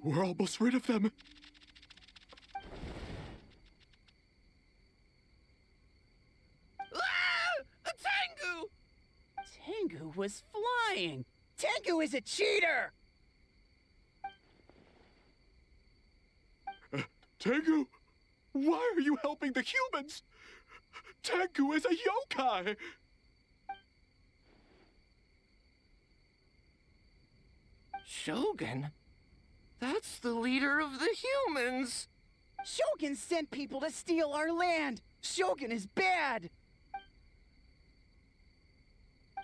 We're almost rid of them. A Tengu! Tengu was flying! Tengu is a cheater! Tengu, why are you helping the humans? Tengu is a yokai! Shogun? That's the leader of the humans! Shogun sent people to steal our land! Shogun is bad!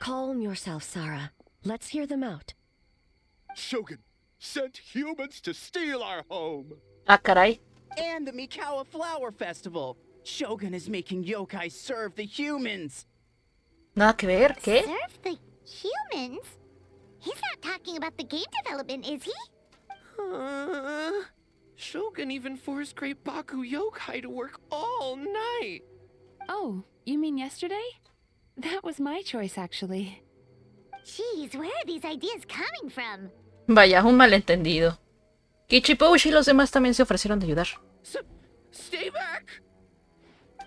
Calm yourself, Sarah. Let's hear them out. Shogun sent humans to steal our home! Ah, caray. And the Mikawa Flower Festival! Shogun is making yokai serve the humans! Nada que ver, ¿qué? Serve the humans? He's not talking about the game development, is he? Shogun even forced Great Baku Yokai to work all night! Oh, you mean yesterday? That was my choice, actually. Jeez, where are these ideas coming from? Vaya, un malentendido. Kichipouchi y los demás también se ofrecieron de ayudar. Stay back!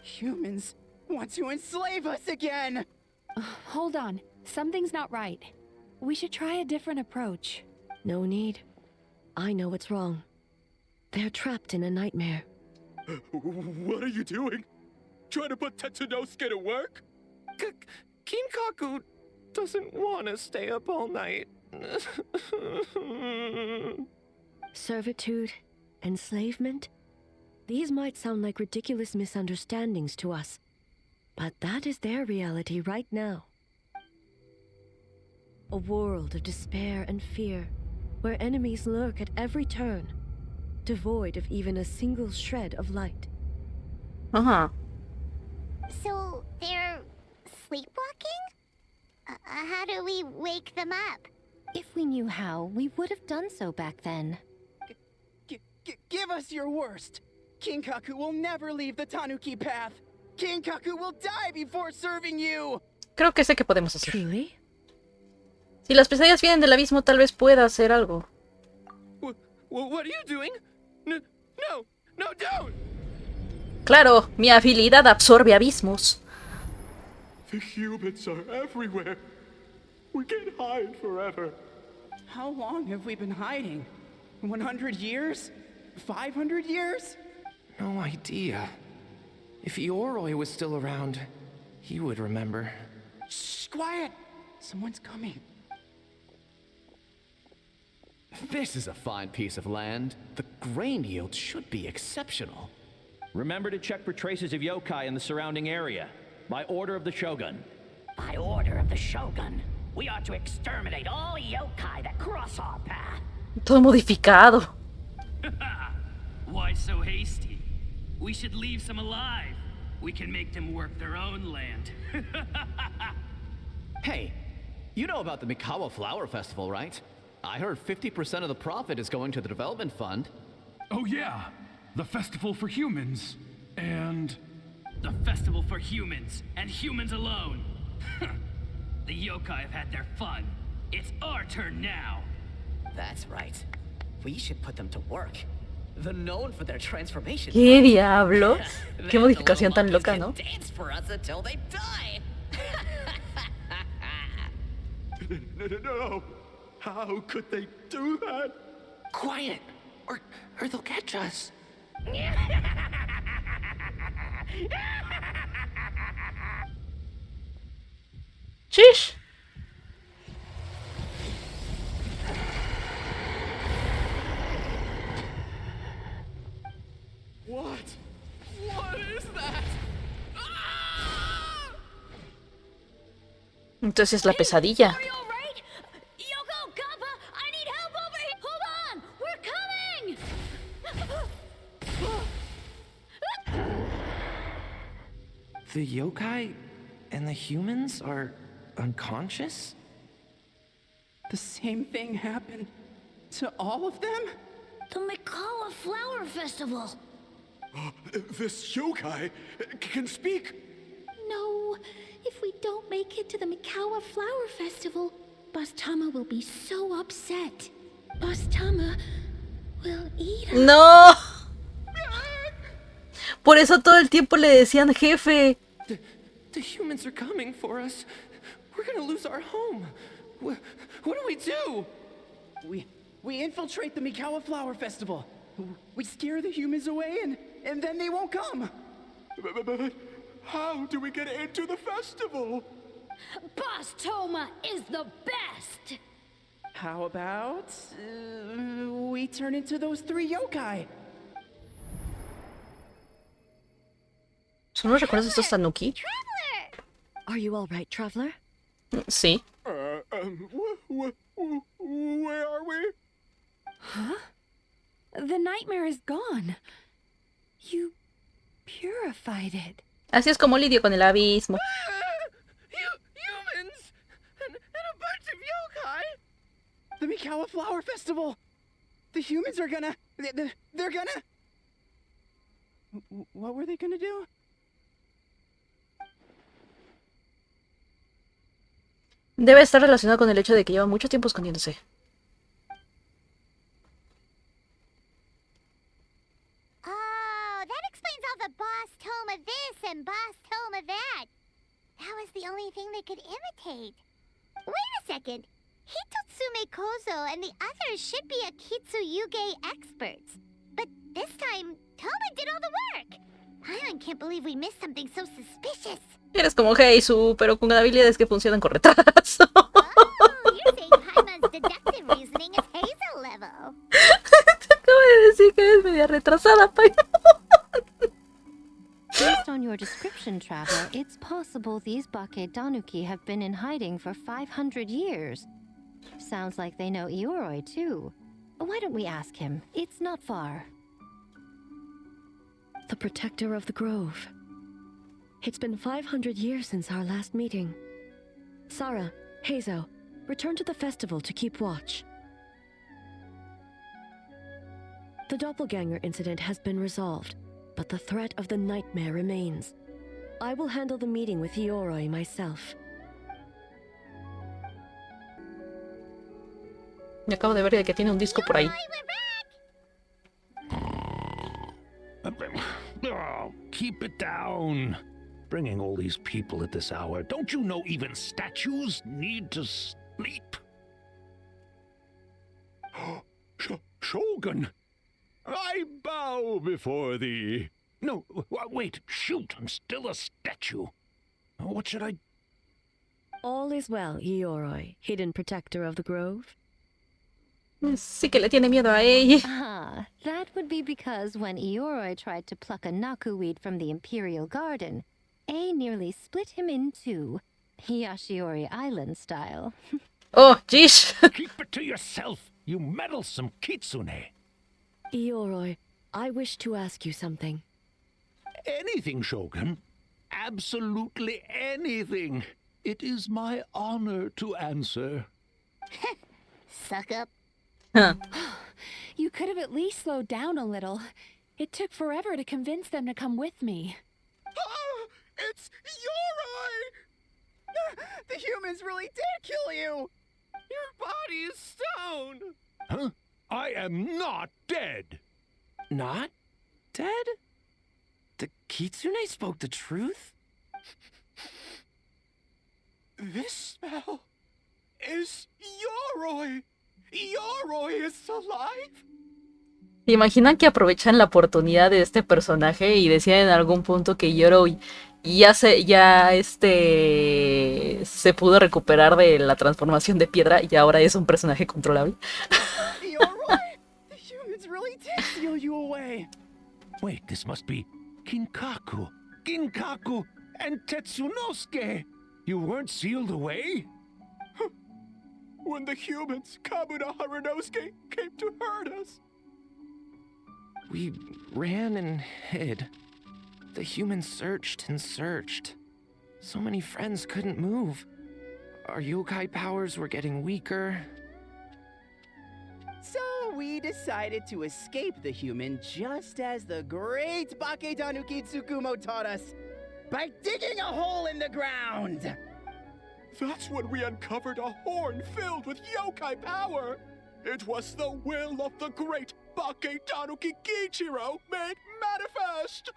Humans want to enslave us again! Hold on. Something's not right. We should try a different approach. No need. I know what's wrong. They're trapped in a nightmare. What are you doing? Trying to put Tetsunosuke to work? Kinkaku doesn't want to stay up all night. Servitude, enslavement? These might sound like ridiculous misunderstandings to us, but that is their reality right now. A world of despair and fear, where enemies lurk at every turn, devoid of even a single shred of light. Ajá. So, they're sleepwalking? How do we wake them up? If we knew how, we would have done so back then. Give us your worst! Kinkaku will never leave the Tanuki path! Kinkaku will die before serving you! Creo que sé qué podemos hacer. Truly? Si las pesadillas vienen del abismo, tal vez pueda hacer algo. What are you doing? No, don't! Claro, mi habilidad absorbe abismos. The humans are everywhere. We can't hide forever. How long have we been hiding? 100 years? 500 years? No idea. If Yoroi was still around, he would remember. Shh, quiet! Someone's coming. This is a fine piece of land. The grain yield should be exceptional. Remember to check for traces of yokai in the surrounding area. By order of the Shogun. By order of the Shogun, we are to exterminate all yokai that cross our path. Todo modificado. Why so hasty? We should leave some alive. We can make them work their own land. Hey, you know about the Mikawa Flower Festival, right? I heard 50% of the profit is going to the development fund. Oh yeah, the festival for humans. And... The festival for humans, and humans alone. The yokai have had their fun. It's our turn now. That's right. We should put them to work. They're known for their transformation. ¿Qué diablos? Qué modificación tan loca, ¿no? Dance for us until they die. No. How could they do that? Quiet, or they'll catch us. Chish. What is that? Entonces la pesadilla. Are you alright? Yoko, Kappa, I need help over here! Hold on! We're coming! The yokai and the humans are unconscious? The same thing happened to all of them? The Mikawa Flower Festival! This yokai can speak. No, if we don't make it to the Mikawa Flower Festival, Boss Tama will be so upset. Boss Tama, will eat us. ¡No! Por eso todo el tiempo le decían jefe. The humans are coming for us. We're gonna lose our home. What do we do? We infiltrate the Mikawa Flower Festival. We scare the humans away and then they won't come. But how do we get into the festival? Boss Toma is the best. How about we turn into those 3 yokai? ¿Son los recuerdos de estos Tanuki? Traveler! Are you all right, traveler? Sí. Where are we? Huh? The nightmare is gone. You purified it. Así es como lidio con el abismo. Humans! And a bunch of yokai! The Mikawa Flower Festival! The humans are gonna... They're gonna... What were they gonna do? Debe estar relacionado con el hecho de que lleva mucho tiempo escondiéndose. Oh, that explains all the Boss Toma this and Boss Toma that. That was the only thing they could imitate. Wait a second. Hitotsume Kozo and the others should be Akitsuyuge experts. But this time, Toma did all the work. Paimon can't believe we missed something so suspicious. Eres como Heisu, pero con habilidades que funcionan con retraso. Oh, you're saying Paimon's deductive reasoning is Hazel level. Te acabo de decir que eres media retrasada, Paimon. Based on your description, Traveler, it's possible these Bake Danuki have been in hiding for 500 years. Sounds like they know Ioroi, too. Why don't we ask him? It's not far. The protector of the grove. It's been 500 years since our last meeting. Sarah, Heizo, return to the festival to keep watch. The doppelganger incident has been resolved, but the threat of the nightmare remains. I will handle the meeting with Ioroi myself. Me acabo de ver que tiene un disco por ahí. Oh, keep it down. Bringing all these people at this hour. Don't you know even statues need to sleep? Shogun! I bow before thee. No, wait, shoot, I'm still a statue. What should I... All is well, Ioroi, hidden protector of the grove. Sí que le tiene miedo a ella. Ah, that would be because when Ioroi tried to pluck a naku weed from the Imperial Garden, A nearly split him in two, Yashiori Island style. Oh, jeez. Keep it to yourself, you meddlesome kitsune. Ioroi, I wish to ask you something. Anything, Shogun. Absolutely anything. It is my honor to answer. Suck up. Huh. You could have at least slowed down a little. It took forever to convince them to come with me. Oh, it's Ioroi! The humans really did kill you! Your body is stone! Huh? I am not dead! Not dead? The Kitsune spoke the truth? This smell is Ioroi! Ioroi is alive! ¿Se imaginan que aprovechan la oportunidad de este personaje y decían en algún punto que Ioroi se pudo recuperar de la transformación de piedra y ahora es un personaje controlable? Ioroi! The humans really did steal you away! Wait, this must be Kinkaku, and Tetsunosuke! You weren't sealed away? When the humans, Kamuna Harunosuke, came to hurt us. We ran and hid. The humans searched and searched. So many friends couldn't move. Our yokai powers were getting weaker. So we decided to escape the human just as the great Bake Tanuki Tsukumo taught us, by digging a hole in the ground! That's when we uncovered a horn filled with yokai power. It was the will of the great Bake Tanuki Kiichiro made manifest!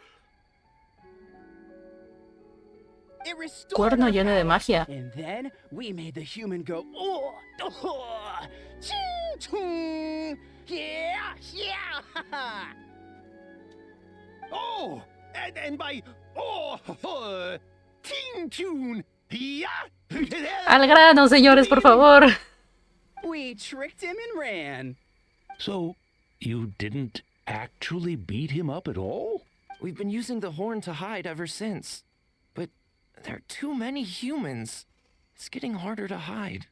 It restored Cuerno our lleno de power, magia. And then we made the human go, oh, oh, ching, ching, yeah, yeah. Oh, and by ting tune, yeah. Al grano, señores, por favor. We tricked him and ran. So, you didn't actually beat him up at all? We've been using the horn to hide ever since. But there are too many humans. It's getting harder to hide.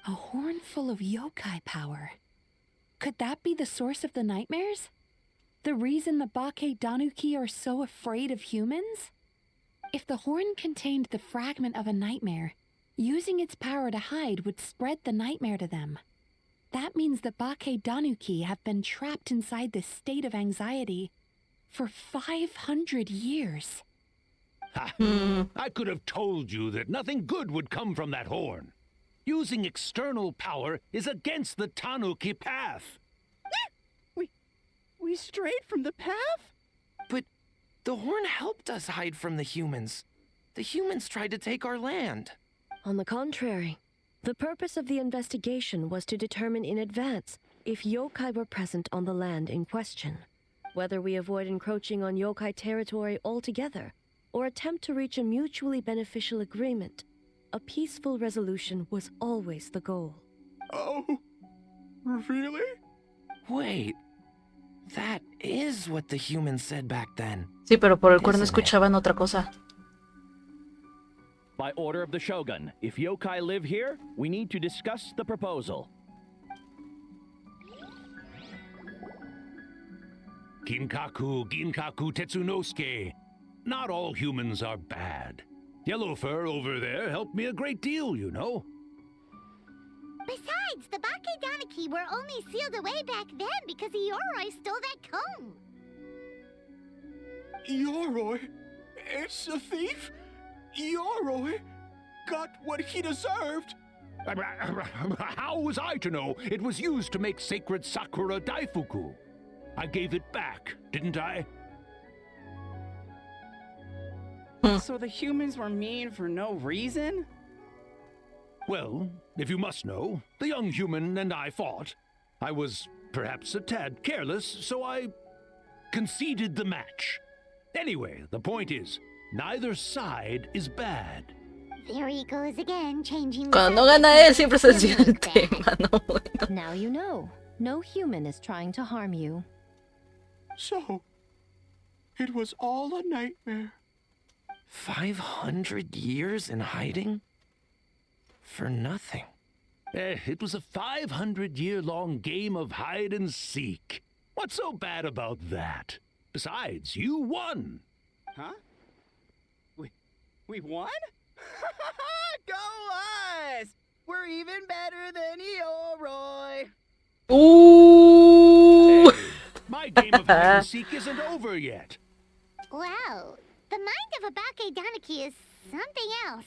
A horn full of yokai power. Could that be the source of the nightmares? The reason the Bake Danuki are so afraid of humans? If the horn contained the fragment of a nightmare, using its power to hide would spread the nightmare to them. That means the Bake Danuki have been trapped inside this state of anxiety for 500 years. Ha! I could have told you that nothing good would come from that horn. Using external power is against the Tanuki path. We strayed from the path? But the horn helped us hide from the humans. The humans tried to take our land. On the contrary, the purpose of the investigation was to determine in advance if yokai were present on the land in question. Whether we avoid encroaching on yokai territory altogether, or attempt to reach a mutually beneficial agreement, a peaceful resolution was always the goal. Oh, really? Wait, that is what the humans said back then. Sí, pero por el cuerno Isn't it? escuchaban otra cosa. By order of the Shogun, if yokai live here, we need to discuss the proposal. Ginkaku Tetsunosuke. Not all humans are bad. Yellowfur over there helped me a great deal, you know. Besides, the Bake Danuki were only sealed away back then because Ioroi stole that comb. Yoroi? It's a thief? Yoroi got what he deserved. How was I to know it was used to make sacred Sakura Daifuku? I gave it back, didn't I? So the humans were mean for no reason? Well, if you must know, the young human and I fought. I was perhaps a tad careless, so I conceded the match. Anyway, the point is, neither side is bad. There he goes again, changing the Cuando no gana él, siempre se desvía el tema, ¿no? Bueno. Now you know. No human is trying to harm you. So, it was all a nightmare. 500 years in hiding? For nothing. It was a 500-year-long game of hide and seek. What's so bad about that? Besides, you won. Huh? We won? Go us! We're even better than Ioroi. Ooh! Hey, my game of hide and seek isn't over yet. Wow, the mind of a Bake Danuki is something else.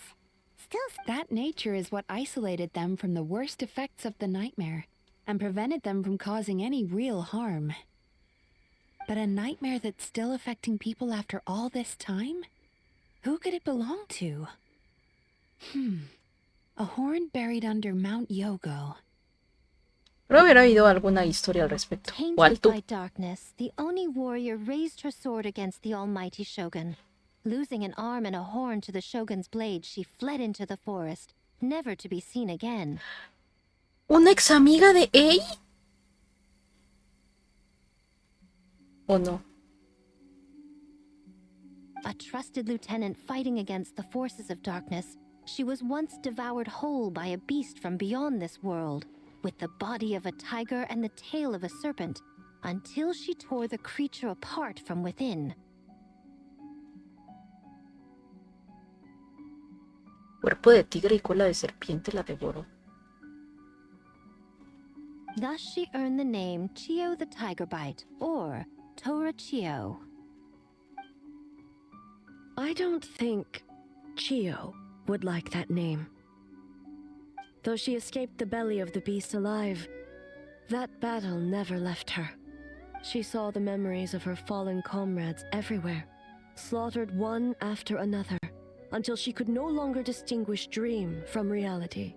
Still, That nature is what isolated them from the worst effects of the nightmare and prevented them from causing any real harm. But a nightmare that's still affecting people after all this time? Who could it belong to? A horn buried under Mount Yogo. Pero hubiera oído alguna historia al respecto. ¿Cuál Tainted tú? by darkness, the Oni warrior raised her sword against the almighty shogun. Losing an arm and a horn to the shogun's blade, she fled into the forest, never to be seen again. ¿Una ex amiga de Ei? ¿O no? A trusted lieutenant fighting against the forces of darkness, she was once devoured whole by a beast from beyond this world, with the body of a tiger and the tail of a serpent, until she tore the creature apart from within. Cuerpo de tigre y cola de serpiente la devoró. Thus she earned the name Chio the Tigerbite, or Tora Chio. I don't think Chio would like that name. Though she escaped the belly of the beast alive, That battle never left her. She saw the memories of her fallen comrades everywhere, slaughtered one after another, until she could no longer distinguish dream from reality.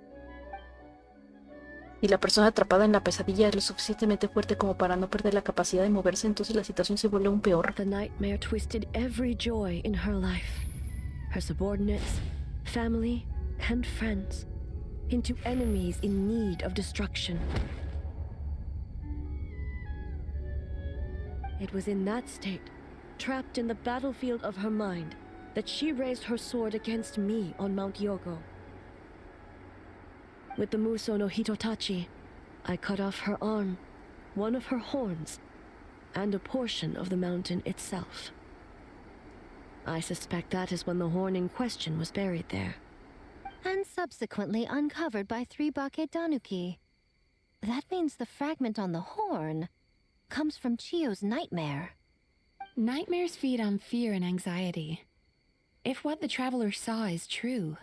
Y la persona atrapada en la pesadilla es lo suficientemente fuerte como para no perder la capacidad de moverse, entonces la situación se vuelve aún peor. The nightmare twisted every joy in her life, her subordinates, family, and friends, into enemies in need of destruction. It was in that state, trapped in the battlefield of her mind, that she raised her sword against me on Mount Yogo. With the Muso no Hitotachi, I cut off her arm, one of her horns, and a portion of the mountain itself. I suspect that is when the horn in question was buried there. And subsequently uncovered by 3 Bake Danuki. That means the fragment on the horn comes from Chiyo's nightmare. Nightmares feed on fear and anxiety. If what the traveler saw is true,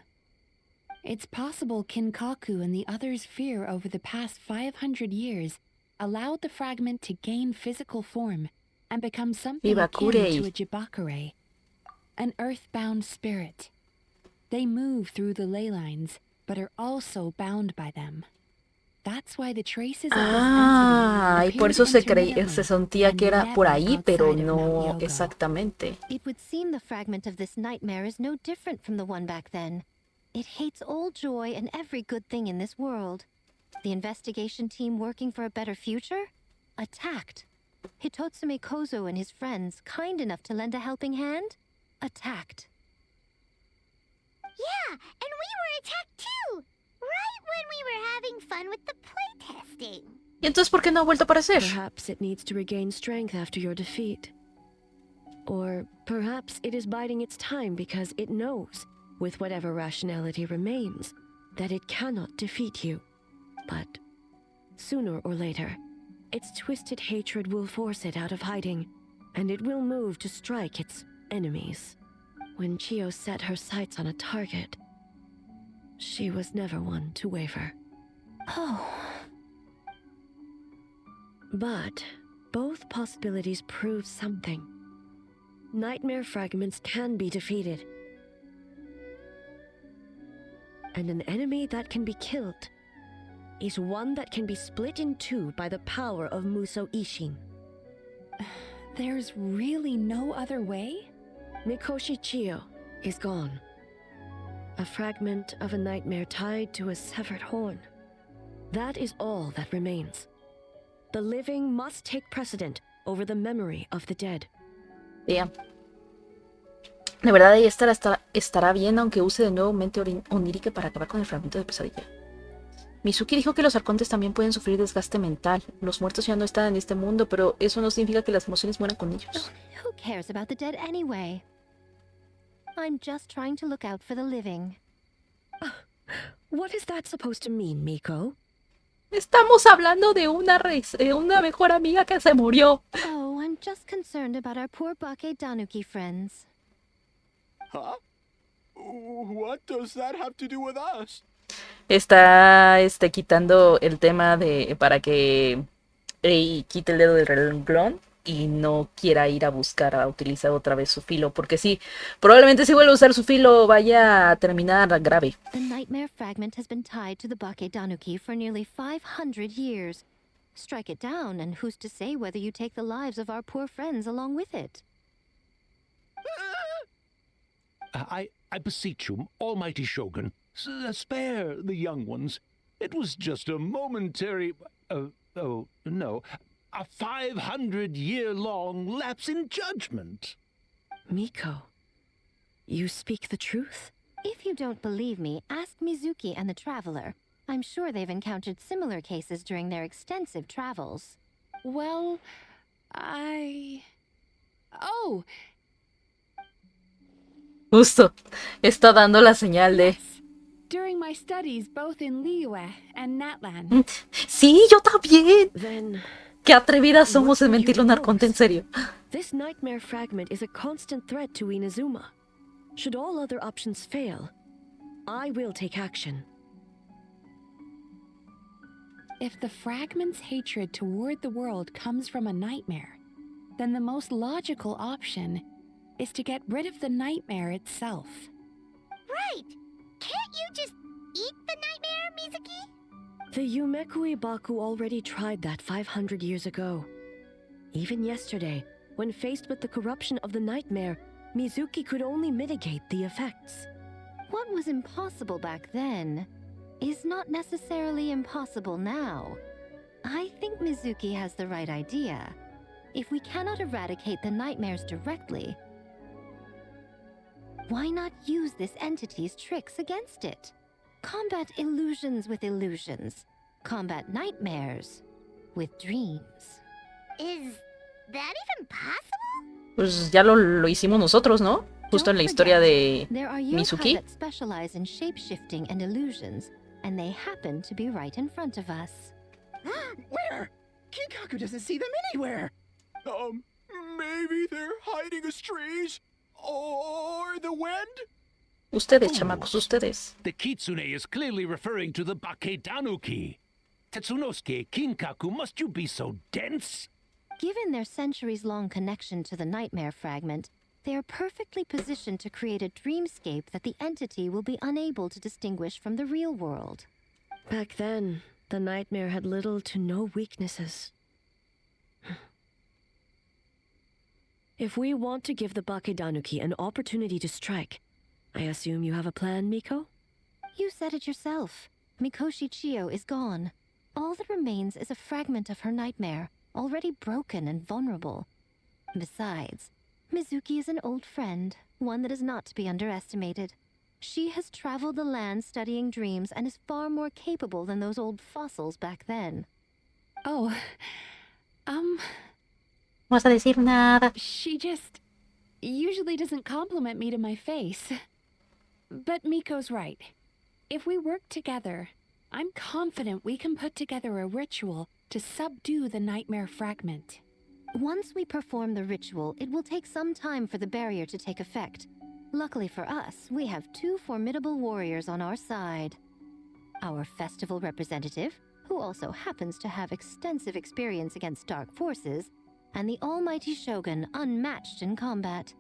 it's possible Kinkaku and the others' fear over the past 500 years allowed the fragment to gain physical form and become something akin to a Jibakure, an earthbound spirit. They move through the ley lines, but are also bound by them. That's why the traces of y por eso se sentía que era por ahí, pero no exactamente. It would seem the fragment of this nightmare is no different from the one back then. It hates all joy and every good thing in this world. The investigation team working for a better future? Attacked. Hitotsume Kozo and his friends, kind enough to lend a helping hand? Attacked. Yeah, and we were attacked too! Right when we were having fun with the playtesting. ¿Y entonces por qué no ha vuelto a aparecer? Perhaps it needs to regain strength after your defeat. Or perhaps it is biding its time because it knows, with whatever rationality remains, that it cannot defeat you. But sooner or later, its twisted hatred will force it out of hiding, and it will move to strike its enemies. When Chiyo set her sights on a target, she was never one to waver. Oh. But both possibilities prove something. Nightmare fragments can be defeated. And an enemy that can be killed is one that can be split in two by the power of Muso Ishin. There's really no other way? Mikoshi Chiyo is gone. A fragment of a nightmare tied to a severed horn. That is all that remains. The living must take precedent over the memory of the dead. Bien. De verdad ella estará bien aunque use de nuevo mente onírica para acabar con el fragmento de pesadilla. Mizuki dijo que los arcontes también pueden sufrir desgaste mental. Los muertos ya no están en este mundo, pero eso no significa que las emociones mueran con ellos. Who cares about the dead anyway? I'm just trying to look out for the living. What is that supposed to mean, Miko? Estamos hablando de una mejor amiga que se murió. Oh, I'm just concerned about our poor Bake Danuki friends. Huh? What does that have to do with us? Está quitando el tema de para que Ei quite el dedo del renglón y no quiera ir a buscar a utilizar otra vez su filo, porque sí, probablemente si vuelve a usar su filo vaya a terminar grave. The nightmare fragment has been tied to the Bake Danuki for nearly 500 years. Strike it down, and who's to say whether you take the lives of our poor friends along with it? I beseech you, almighty Shogun, spare the young ones. It was just a momentary... oh, no. A 500-year-long lapse in judgment. Miko, you speak the truth? If you don't believe me, ask Mizuki and the Traveler. I'm sure they've encountered similar cases during their extensive travels. Well, Oh! Justo, está dando la señal de... During my studies both in Liyue and Natlan. Sí, yo también. Then, qué atrevidas somos en mentirle un arconte en serio. This nightmare fragment is a constant threat to Inazuma. Should all other options fail, I will take action. If the fragment's hatred toward the world comes from a nightmare, then the most logical option is to get rid of the nightmare itself. Right! Can't you just eat the nightmare, Mizuki? The Yumekui Baku already tried that 500 years ago. Even yesterday, when faced with the corruption of the nightmare, Mizuki could only mitigate the effects. What was impossible back then is not necessarily impossible now. I think Mizuki has the right idea. If we cannot eradicate the nightmares directly, why not use this entity's tricks against it? Combat illusions with illusions. Combat nightmares with dreams. Is that even possible? Pues ya lo hicimos nosotros, ¿no? Justo en la historia de There are yokai Mizuki. that specialize in shape-shifting and illusions, and they happen to be right in front of us. Where? Kinkaku doesn't see them anywhere. Maybe they're hiding as trees? Or the wind? Ustedes, chamacos, ustedes. The kitsune is clearly referring to the Bakedanuki. Tetsunosuke, Kinkaku, must you be so dense? Given their centuries-long connection to the nightmare fragment, they are perfectly positioned to create a dreamscape that the entity will be unable to distinguish from the real world. Back then, the nightmare had little to no weaknesses. If we want to give the Bakedanuki an opportunity to strike, I assume you have a plan, Miko? You said it yourself. Mikoshi Chiyo is gone. All that remains is a fragment of her nightmare, already broken and vulnerable. Besides, Mizuki is an old friend, one that is not to be underestimated. She has traveled the land studying dreams and is far more capable than those old fossils back then. Oh, No vas a decir nada. she just usually doesn't compliment me to my face. But Miko's right. If we work together, I'm confident we can put together a ritual to subdue the nightmare fragment. Once we perform the ritual, it will take some time for the barrier to take effect. Luckily for us, we have two formidable warriors on our side. Our festival representative, who also happens to have extensive experience against dark forces, and the almighty Shogun, unmatched in combat.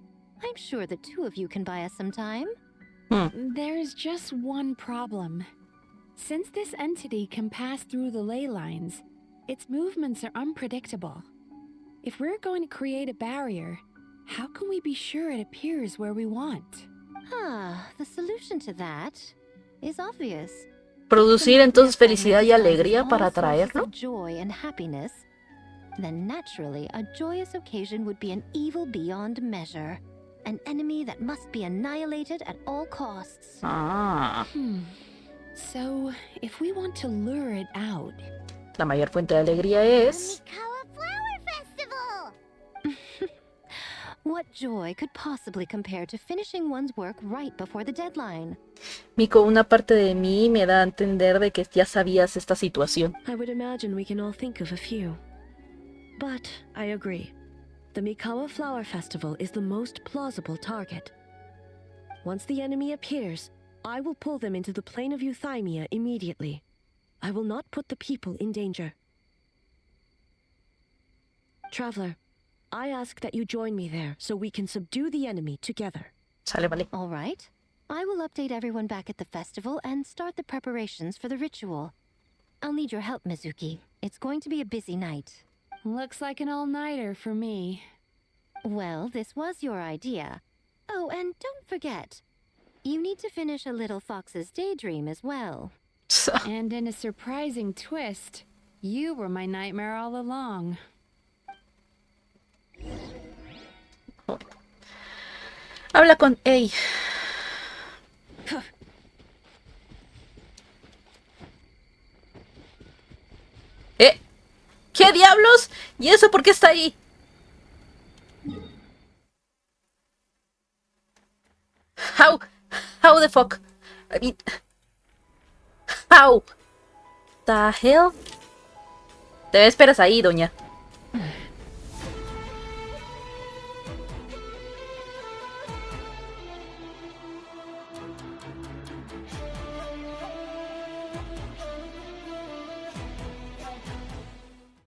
I'm sure the two of you can buy us some time. There's just one problem. Since this entity can pass through the ley lines, its movements are unpredictable. If we're going to create a barrier, how can we be sure it appears where we want? The solution to that is obvious. Producir entonces felicidad y alegría para atraerlo. Joy and happiness. Then naturally, a joyous occasion would be an evil beyond measure. An enemy that must be annihilated at all costs. So, if we want to lure it out... La mayor fuente de alegría es... What joy could possibly compare to finishing one's work right before the deadline? Miko, una parte de mí me da a entender de que ya sabías esta situación. I would imagine we can all think of a few. But I agree. The Mikawa Flower Festival is the most plausible target. Once the enemy appears, I will pull them into the plane of Euthymia immediately. I will not put the people in danger. Traveler, I ask that you join me there so we can subdue the enemy together. Sale, vale. All right. I will update everyone back at the festival and start the preparations for the ritual. I'll need your help, Mizuki. It's going to be a busy night. Looks like an all-nighter for me. Well, this was your idea. Oh, and don't forget, you need to finish a little fox's daydream as well. And in a surprising twist, you were my nightmare all along. Habla con... Ey. ¿Qué diablos? ¿Y eso por qué está ahí? How the fuck? I mean... How? The hell? Te esperas ahí, doña.